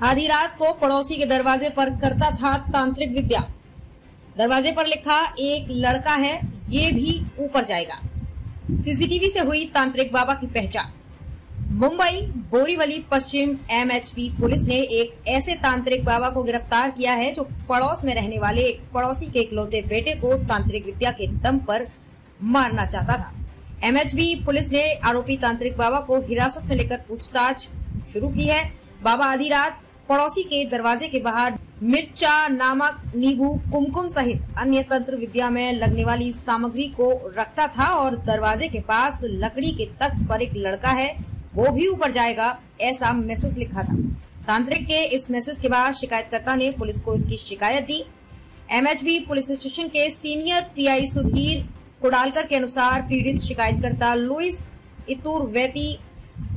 आधी रात को पड़ोसी के दरवाजे पर करता था तांत्रिक विद्या। दरवाजे पर लिखा, एक लड़का है, ये भी ऊपर जाएगा। सीसीटीवी से हुई तांत्रिक बाबा की पहचान। मुंबई बोरीवली पश्चिम एमएचपी पुलिस ने एक ऐसे तांत्रिक बाबा को गिरफ्तार किया है जो पड़ोस में रहने वाले एक पड़ोसी के इकलौते बेटे को तांत्रिक विद्या के दम पर मारना चाहता था। एमएचपी पुलिस ने आरोपी तांत्रिक बाबा को हिरासत में लेकर पूछताछ शुरू की है। बाबा आधी रात पड़ोसी के दरवाजे के बाहर मिर्चा, नमक, नींबू, कुमकुम सहित अन्य तंत्र विद्या में लगने वाली सामग्री को रखता था और दरवाजे के पास लकड़ी के तख्त पर एक लड़का है, वो भी ऊपर जाएगा, ऐसा मैसेज लिखा था। तांत्रिक के इस मैसेज के बाद शिकायतकर्ता ने पुलिस को इसकी शिकायत दी। एमएचबी पुलिस स्टेशन के सीनियर पीआई सुधीर कुडालकर के अनुसार पीड़ित शिकायतकर्ता लुइस इतुरवैती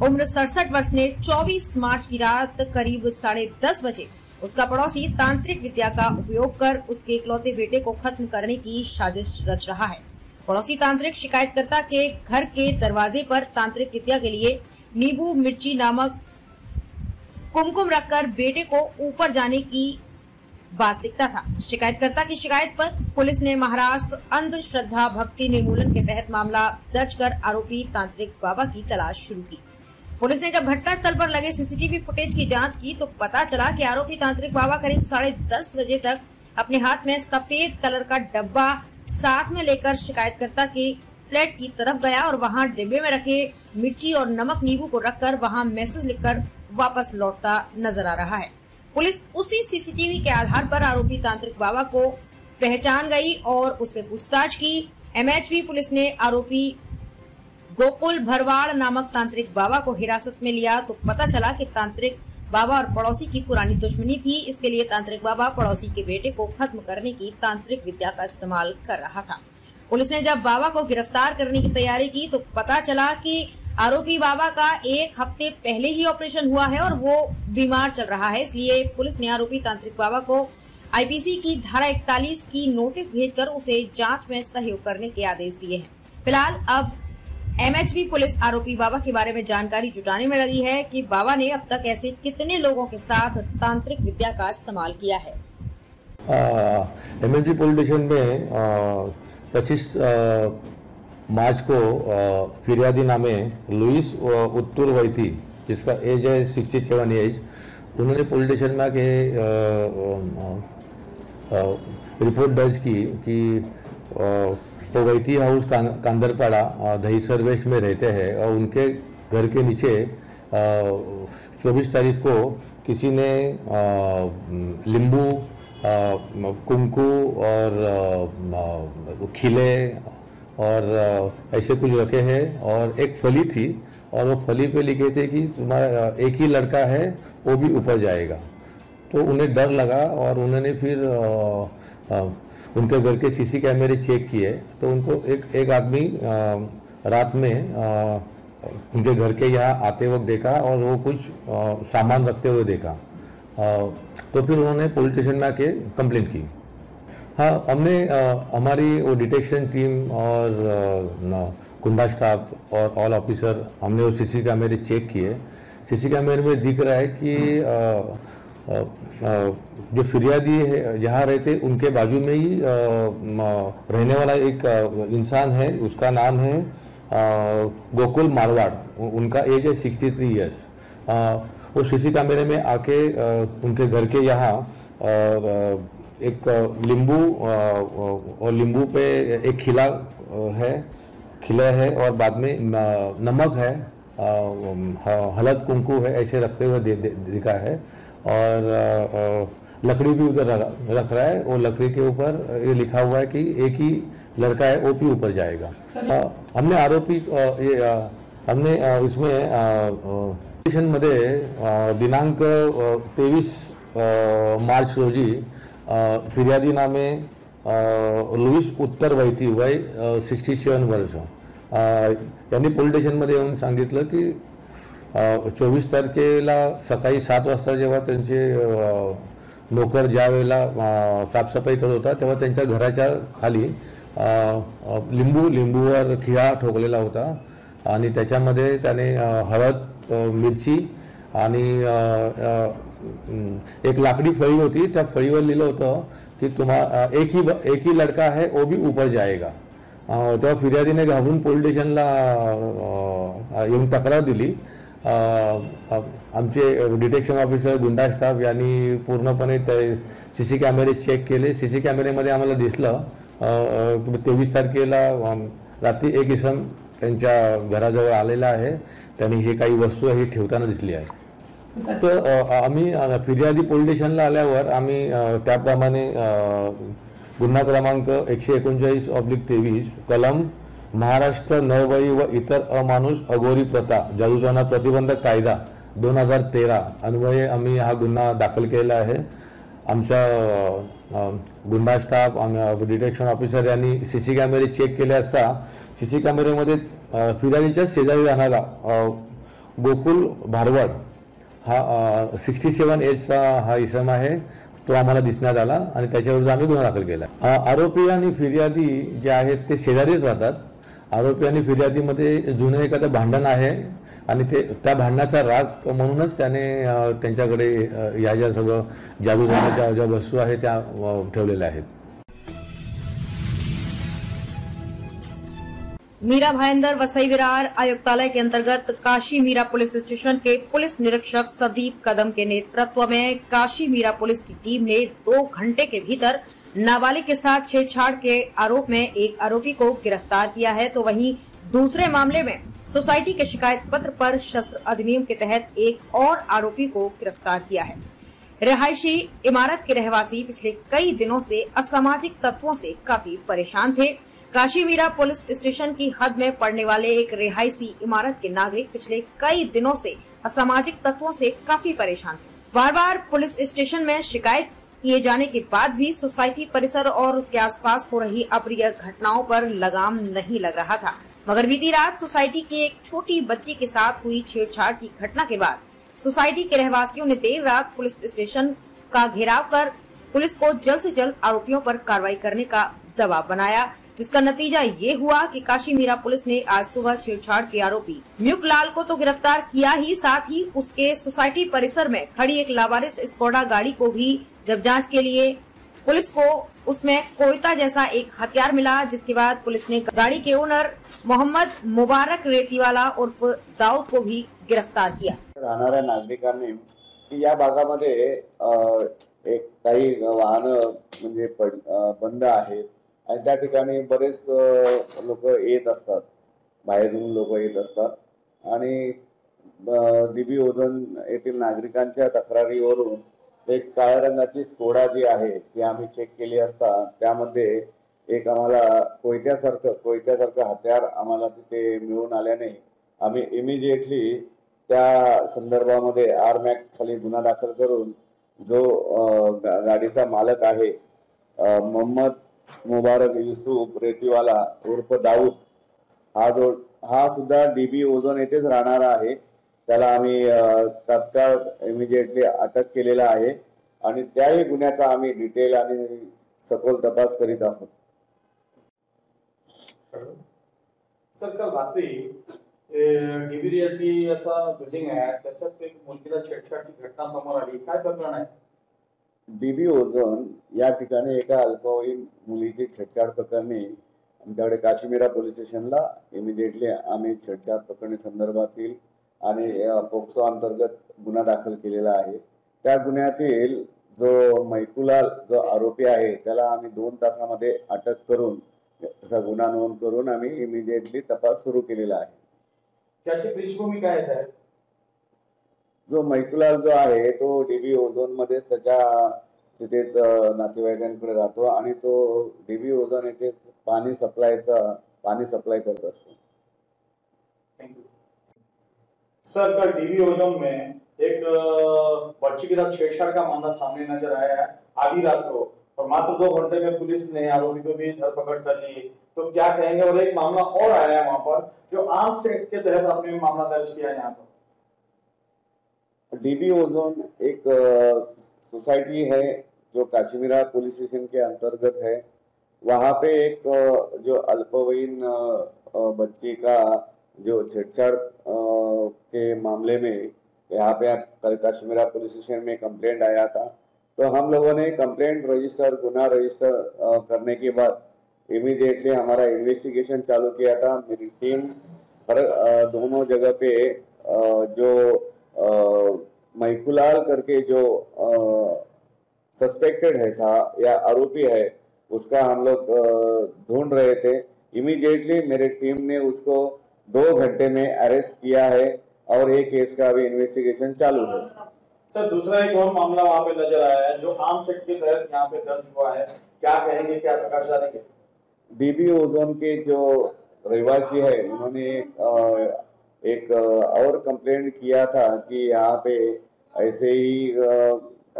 उम्र 67 वर्ष ने 24 मार्च की रात करीब 10:30 बजे उसका पड़ोसी तांत्रिक विद्या का उपयोग कर उसके इकलौते बेटे को खत्म करने की साजिश रच रहा है। पड़ोसी तांत्रिक शिकायतकर्ता के घर के दरवाजे पर तांत्रिक विद्या के लिए नींबू, मिर्ची, नमक, कुमकुम रखकर बेटे को ऊपर जाने की बात लिखता था। शिकायतकर्ता की शिकायत पर पुलिस ने महाराष्ट्र अंधश्रद्धा भक्ति निर्मूलन के तहत मामला दर्ज कर आरोपी तांत्रिक बाबा की तलाश शुरू की। पुलिस ने जब घटनास्थल पर लगे सीसीटीवी फुटेज की जांच की तो पता चला कि आरोपी तांत्रिक बाबा करीब 10:30 बजे तक अपने हाथ में सफेद कलर का डब्बा साथ में लेकर शिकायतकर्ता के फ्लैट की तरफ गया और वहां डिब्बे में रखे मिर्ची और नमक, नींबू को रखकर वहां मैसेज लिखकर वापस लौटता नजर आ रहा है। पुलिस उसी सीसीटीवी के आधार पर आरोपी तांत्रिक बाबा को पहचान गई और उससे पूछताछ की। एमएचपी पुलिस ने आरोपी गोकुल भरवाड़ नामक तांत्रिक बाबा को हिरासत में लिया तो पता चला कि तांत्रिक बाबा और पड़ोसी की पुरानी दुश्मनी थी। इसके लिए तांत्रिक बाबा पड़ोसी के बेटे को खत्म करने की तांत्रिक विद्या का इस्तेमाल कर रहा था। पुलिस ने जब बाबा को गिरफ्तार करने की तैयारी की तो पता चला कि आरोपी बाबा का 1 हफ्ते पहले ही ऑपरेशन हुआ है और वो बीमार चल रहा है। इसलिए पुलिस ने आरोपी तांत्रिक बाबा को आईपीसी की धारा 41 की नोटिस भेजकर उसे जांच में सहयोग करने के आदेश दिए हैं। फिलहाल अब एमएचबी पुलिस आरोपी बाबा के बारे में जानकारी जुटाने में लगी है कि बाबा ने अब तक ऐसे कितने लोगों के साथ तांत्रिक विद्या का इस्तेमाल किया है। एमएचबी पुलिस स्टेशन में 25 मार्च को फिरियादी नामे लुइस उत्तुरवैती, जिसका एज है 67 एज, उन्होंने पुलिस स्टेशन में आके रिपोर्ट दर्ज की कि तो वैती हाउस कांदरपाड़ा दहीसर वेस्ट में रहते हैं और उनके घर के नीचे 24 तारीख को किसी ने नींबू, कुमकु और खिले और ऐसे कुछ रखे हैं और एक फली थी और वो फली पे लिखे थे कि तुम्हारा एक ही लड़का है, वो भी ऊपर जाएगा। तो उन्हें डर लगा और उन्होंने फिर उनके घर के सीसी कैमरे चेक किए तो उनको एक आदमी रात में उनके घर के यहाँ आते वक्त देखा और वो कुछ सामान रखते हुए देखा। तो फिर उन्होंने पुलिस स्टेशन में आके कंप्लेंट की। हाँ, हमने हमारी वो डिटेक्शन टीम और कुंडा स्टाफ और ऑल ऑफिसर, हमने वो सीसी कैमरे चेक किए। सीसी कैमरे में दिख रहा है कि जो फिरियादी है जहाँ रहते उनके बाजू में ही रहने वाला एक इंसान है, उसका नाम है गोकुल मारवाड़, उनका एज है 63 ईयर्स। वो सीसी कैमरे में आके उनके घर के यहाँ एक नींबू और नींबू पे एक खिला है और बाद में नमक है, हलद कुंकू है, ऐसे रखते हुए दिखा है और लकड़ी भी उधर रख रहा है। वो लकड़ी के ऊपर ये लिखा हुआ है कि एक ही लड़का है, वो भी ऊपर जाएगा। हमने आरोपी हमने इसमें स्टेशन मध्ये दिनांक 23 मार्च रोजी फिर्यादी नामे लुइस उत्तरवैती, वय 67 वर्ष, यांनी पोलीस स्टेशनमध्ये येऊन सांगितलं की 24 तारखेला सकाळी 7 वाजता जेव्हा त्यांचे नोकर ज्या वेळेला साफसफाई करत होता तेव्हा त्यांच्या घराच्या खाली लिंबूवर खिळा ठोकलेला होता आणि त्याच्यामध्ये त्याने हळद, मिरची आणि एक लाकडी फळी होती, त्या फळीवर लिहिलं होतं की एक ही लड़का है वो भी ऊपर जाएगा. तेव्हा फिर्यादीने घाबरून पोलीस स्टेशनला येऊन तक्रार दिली. आमचे डिटेक्शन ऑफिसर, गुंडा स्टाफ यांनी पूर्णपणे ते CC कॅमेरे चेक केले. CC कॅमेरेमध्ये आम्हाला दिसलं 23 तारखेला रात्री एक इसम त्यांच्या घराजवळ आलेला आहे. त्यांनी हे काही वस्तू ही ठेवताना दिसली आहे. तर आम्ही फिर्यादी पोलीस स्टेशनला आल्यावर आम्ही त्याप्रमाणे गुन्हा क्रमांक 139/23 कलम महाराष्ट्र नरबळी व इतर अमानुष अघोरी प्रथा जादूटोणा प्रतिबंधक कायदा 2013 अन्वये आम्ही हा गुन्हा दाखल केलेला आहे. आमचा गुंडा स्टाफ, डिटेक्शन ऑफिसर यांनी CC कॅमेरे चेक केले असता CC कॅमेरेमध्ये फिर्यादीच्या शेजारी राहणारा गोकुल भारवड हा 67 एजचा हा इसम आहे, तो आम्हाला दिसण्यात आला आणि त्याच्याविरुद्ध आम्ही गुन्हा दाखल केला. आरोपी आणि फिर्यादी जे आहेत ते शेजारीच राहतात. आरोपी आणि फिर्यादीमध्ये जुनं एखादं भांडण आहे आणि त्या भांडणाचा राग म्हणूनच त्याने त्यांच्याकडे या ज्या सगळं जादूटोण्याच्या ज्या वस्तू आहेत त्या ठेवलेल्या आहेत. मीरा भाईंदर वसई विरार आयुक्तालय के अंतर्गत काशी मीरा पुलिस स्टेशन के पुलिस निरीक्षक संदीप कदम के नेतृत्व में काशी मीरा पुलिस की टीम ने 2 घंटे के भीतर नाबालिग के साथ छेड़छाड़ के आरोप में एक आरोपी को गिरफ्तार किया है, तो वहीं दूसरे मामले में सोसाइटी के शिकायत पत्र पर शस्त्र अधिनियम के तहत एक और आरोपी को गिरफ्तार किया है. रिहायशी इमारत के रहवासी पिछले कई दिनों से असामाजिक तत्वों से काफी परेशान थे. काशी मीरा पुलिस स्टेशन की हद में पड़ने वाले एक रिहायशी इमारत के नागरिक पिछले कई दिनों से असामाजिक तत्वों से काफी परेशान थे. बार बार पुलिस स्टेशन में शिकायत किए जाने के बाद भी सोसाइटी परिसर और उसके आसपास हो रही अप्रिय घटनाओं पर लगाम नहीं लग रहा था. मगर बीती रात सोसाइटी की एक छोटी बच्ची के साथ हुई छेड़छाड़ की घटना के बाद सोसाइटी के रहवासियों ने देर रात पुलिस स्टेशन का घेराव कर पुलिस को जल्द से जल्द आरोपियों पर कार्रवाई करने का दबाव बनाया, जिसका नतीजा ये हुआ कि काशी मीरा पुलिस ने आज सुबह छेड़छाड़ के आरोपी म्युक लाल को तो गिरफ्तार किया ही, साथ ही उसके सोसाइटी परिसर में खड़ी एक लावारिस स्कोडा गाड़ी को भी जब जांच के लिए पुलिस को उसमें कोयता जैसा एक हथियार मिला, जिसके बाद पुलिस ने गाड़ी के ओनर मोहम्मद मुबारक रेतीवाला उर्फ दाऊद को भी गिरफ्तार किया. राहणाऱ्या नागरिकांनी या भागामध्ये एक काही वाहनं म्हणजे बंद आहेत आणि त्या ठिकाणी बरेच लोक येत असतात, बाहेरून लोक येत असतात आणि DB ओझोन येथील नागरिकांच्या तक्रारीवरून एक काळ्या रंगाची स्कोडा जी आहे ती आम्ही चेक केली असता त्यामध्ये एक आम्हाला कोयत्यासारखं हत्यार आम्हाला तिथे मिळून आल्याने आम्ही इमिजिएटली त्या संदर्भामध्ये आरमॅक खाली गुन्हा दाखल करून जो गाडीचा मालक आहे मोहम्मद मुबारक युसुफ रेतीवाला उर्फ दाऊद हा सुद्धा DB ओझोन येथेच राहणारा आहे. त्याला आम्ही तत्काळ इमिजिएटली अटक केलेला आहे आणि त्याही गुन्ह्याचा आम्ही डिटेल आणि सखोल तपास करीत आहोत. सर, काल रात्री DB रिअल्टी याचा बिल्डिंग आहे, त्याच्यात एक मुलगीला छेडछाडची घटना समोर आली. काय प्रकरण आहे? DB ओझोन या ठिकाणी एका अल्पवयीन मुलीची छेडछाड प्रकरणी आमच्याकडे काशी मीरा पोलीस स्टेशनला इमिजिएटली आम्ही छेडछाड प्रकरणी संदर्भातील आणि पोक्सो अंतर्गत गुन्हा दाखल केलेला आहे. त्या गुन्ह्यातील जो मैकुलाल जो आरोपी आहे त्याला आम्ही 2 तासामध्ये अटक करून तसा गुन्हा नोंद करून आम्ही इमिजिएटली तपास सुरू केलेला आहे. त्याची पृष्ठभूमी काय आहे साहेब? जो मैकुलाल जो आहे तो DB ओझोन मध्येच त्याच्या तिथेच नातेवाईकांकडे राहतो आणि तो DB ओझोन येथे पाणी सप्लाय करत असतो. Thank you sir. कल DB ओझोन में एक बच्ची के साथ छेड़छाड़ का मामला सामने नजर आया है आधी रात को, और मात्र 2 घंटे में पुलिस ने आरोपी को भी धरपकड़ कर ली. तो क्या कहेंगे? और एक मामला और आया है वहां पर जो आर्म्स एक्ट के तहत आपने मामला दर्ज किया है. यहाँ पर DB ओझोन एक सोसाइटी है जो काशी मीरा पुलिस स्टेशन के अंतर्गत है. वहाँ पे एक जो अल्पवयीन बच्ची का जो छेड़छाड़ के मामले में यहाँ पे कल कश्मीरा पुलिस स्टेशन में कंप्लेंट आया था, तो हम लोगों ने कंप्लेंट रजिस्टर गुना रजिस्टर करने के बाद इमीडिएटली हमारा इन्वेस्टिगेशन चालू किया था। मेरी टीम हर दोनों जगह पे जो महफूलाल करके जो सस्पेक्टेड है था या आरोपी है उसका हम लोग ढूंढ रहे थे। इमीडिएटली मेरे टीम ने उसको 2 घंटे में अरेस्ट किया है और ये केस का अभी इन्वेस्टिगेशन चालू है। सर दूसरा एक और मामला वहाँ पे नजर आया है जो आर्म्स एक्ट के तहत यहाँ पे दर्ज हुआ है, क्या कहेंगे, क्या प्रकाश डालेंगे? डीबी ओजोन के जो रहवासी है उन्होंने एक और कंप्लेंट किया था कि यहाँ पे ऐसे ही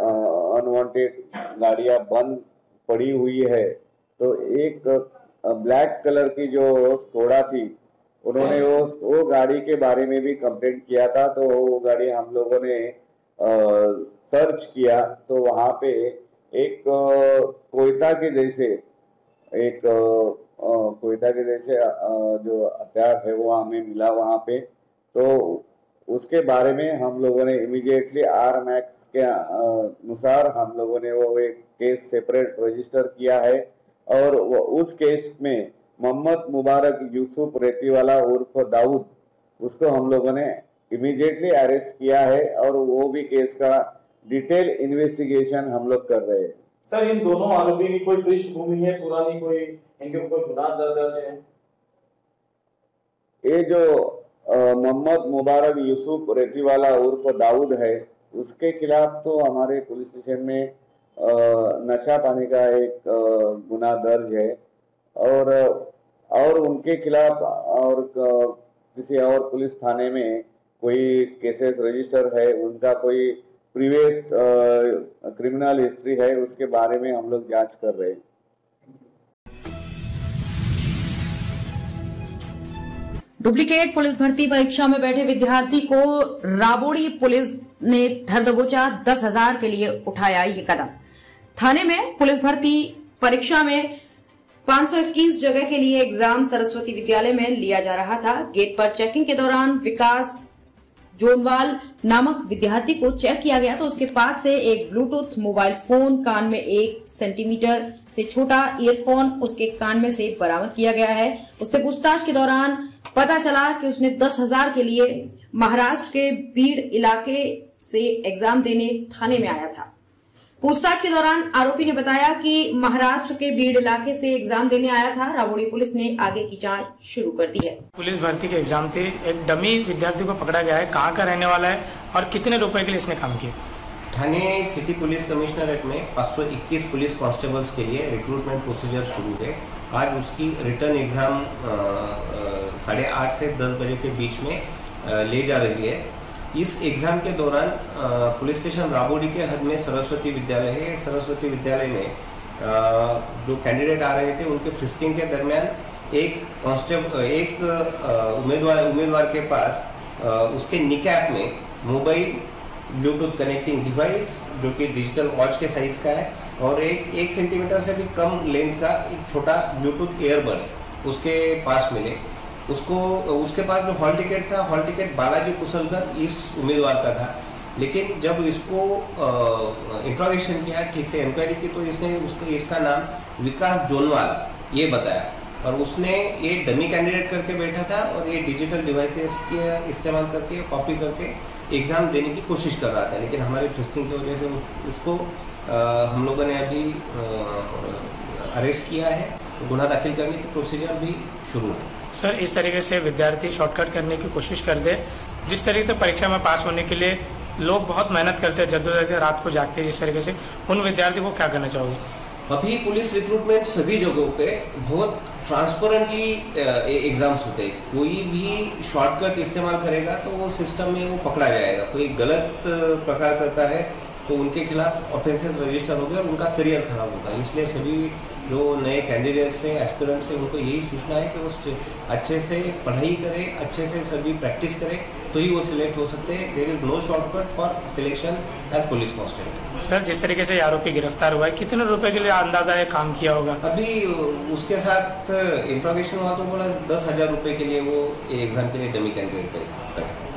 अनवांटेड गाड़ियां बंद पड़ी हुई है। तो एक ब्लैक कलर की जो स्कोडा थी उन्होंने वो गाड़ी के बारे में भी कंप्लेंट किया था। तो वो गाड़ी हम लोगों ने सर्च किया तो वहाँ पे एक कोयता के जैसे जो हथियार है वो हमें मिला वहाँ पे। तो उसके बारे में हम लोगों ने इमीडिएटली आर्म एक्ट के अनुसार हम लोगों ने वो एक केस सेपरेट रजिस्टर किया है और उस केस में मोहम्मद मुबारक यूसुफ रेतीवाला उर्फ दाऊद उसको हम लोगों ने इमीडिएटली अरेस्ट किया है और वो भी केस का डिटेल इन्वेस्टिगेशन हम लोग कर रहे हैं। सर इन दोनों आरोपी की कोई पृष्ठभूमि है पुरानी, कोई इनके ऊपर गुनाह दर्ज है? ये जो मोहम्मद मुबारक यूसुफ रेतीवाला उर्फ दाऊद है उसके खिलाफ तो हमारे पुलिस स्टेशन में नशा पाने का एक गुनाह दर्ज है और उनके खिलाफ और किसी और पुलिस थाने में कोई केसेस रजिस्टर है, उनका कोई प्रीवियस क्रिमिनल हिस्ट्री है, उसके बारे में हम लोग जांच कर रहे हैं। डुप्लीकेट पुलिस भर्ती परीक्षा में बैठे विद्यार्थी को राबोड़ी पुलिस ने धर दबोचा, 10,000 के लिए उठाया ये कदम। थाने में पुलिस भर्ती परीक्षा में 521 जगह के लिए एग्जाम सरस्वती विद्यालय में लिया जा रहा था। गेट पर चेकिंग के दौरान विकास जोनवाल नामक विद्यार्थी को चेक किया गया तो उसके पास से एक ब्लूटूथ मोबाइल फोन, कान में 1 सेंटीमीटर से छोटा ईयरफोन उसके कान में से बरामद किया गया है। उससे पूछताछ के दौरान पता चला कि उसने 10,000 के लिए महाराष्ट्र के बीड़ इलाके से एग्जाम देने थाने में आया था। पूछताछ के दौरान आरोपी ने बताया कि महाराष्ट्र के बीड़ इलाके से एग्जाम देने आया था। राबोड़ी पुलिस ने आगे की जांच शुरू कर दी है। पुलिस भर्ती के एग्जाम थे, एक डमी विद्यार्थी को पकड़ा गया है। कहाँ का रहने वाला है और कितने रुपए के लिए इसने काम किया? ठाणे सिटी पुलिस कमिश्नरेट में 521 पुलिस कांस्टेबल्स के लिए रिक्रूटमेंट प्रोसीजर शुरू है। आज उसकी रिटर्न एग्जाम 8:30 से 10 बजे के बीच में ले जा रही है। इस एग्जाम के दौरान पुलिस स्टेशन राबोड़ी के हद में सरस्वती विद्यालय है। सरस्वती विद्यालय में जो कैंडिडेट आ रहे थे उनके फ्रिस्किंग के दरमियान एक उम्मीदवार के पास उसके निकैप में मोबाइल ब्लूटूथ कनेक्टिंग डिवाइस जो कि डिजिटल वॉच के साइज का है और एक सेंटीमीटर से भी कम लेंथ का एक छोटा ब्लूटूथ ईयरबड्स उसके पास मिले। उसके पास जो हॉल टिकट था, हॉल टिकट बालाजी कुशलकर इस उम्मीदवार का था। लेकिन जब इसको इंट्रोगेशन किया, ठीक से इंक्वायरी की, तो इसका नाम विकास जोनवाल ये बताया और उसने ये डमी कैंडिडेट करके बैठा था और ये डिजिटल डिवाइसेस के इस्तेमाल करके कॉपी करके एग्जाम देने की कोशिश कर रहा था। लेकिन हमारे फ्रिस्किंग की वजह से उसको हम लोगों ने अभी अरेस्ट किया है, गुना दाखिल करने की प्रोसीजर भी शुरू है। सर इस तरीके से विद्यार्थी शॉर्टकट करने की कोशिश कर दे, जिस तरीके से परीक्षा में पास होने के लिए लोग बहुत मेहनत करते हैं, जद्दोजहद रात को जागते हैं, जिस तरीके से उन विद्यार्थी को क्या करना चाहोगे? अभी पुलिस रिक्रूटमेंट सभी जगहों पे बहुत ट्रांसपेरेंटली एग्जाम्स होते हैं। कोई भी शॉर्टकट इस्तेमाल करेगा तो वो सिस्टम में वो पकड़ा जाएगा। कोई गलत प्रकार करता है तो उनके खिलाफ ऑफेंसेस रजिस्टर होंगे और उनका करियर खराब होगा। इसलिए सभी जो नए कैंडिडेट्स हैं, एस्पिरेंट्स हैं, उनको यही सूचना है कि वो अच्छे से पढ़ाई करें, अच्छे से सभी प्रैक्टिस करें, तो ही वो सिलेक्ट हो सकते हैं। There is no shortcut for selection as police constable. Sir जिस तरीके से आरोपी गिरफ्तार हुआ है, कितने रुपए के लिए अंदाजा है काम किया होगा? अभी उसके साथ इंट्रोगेशन हुआ तो बोला 10,000 रुपए के लिए वो एग्जाम के लिए डमी कैंडिडेट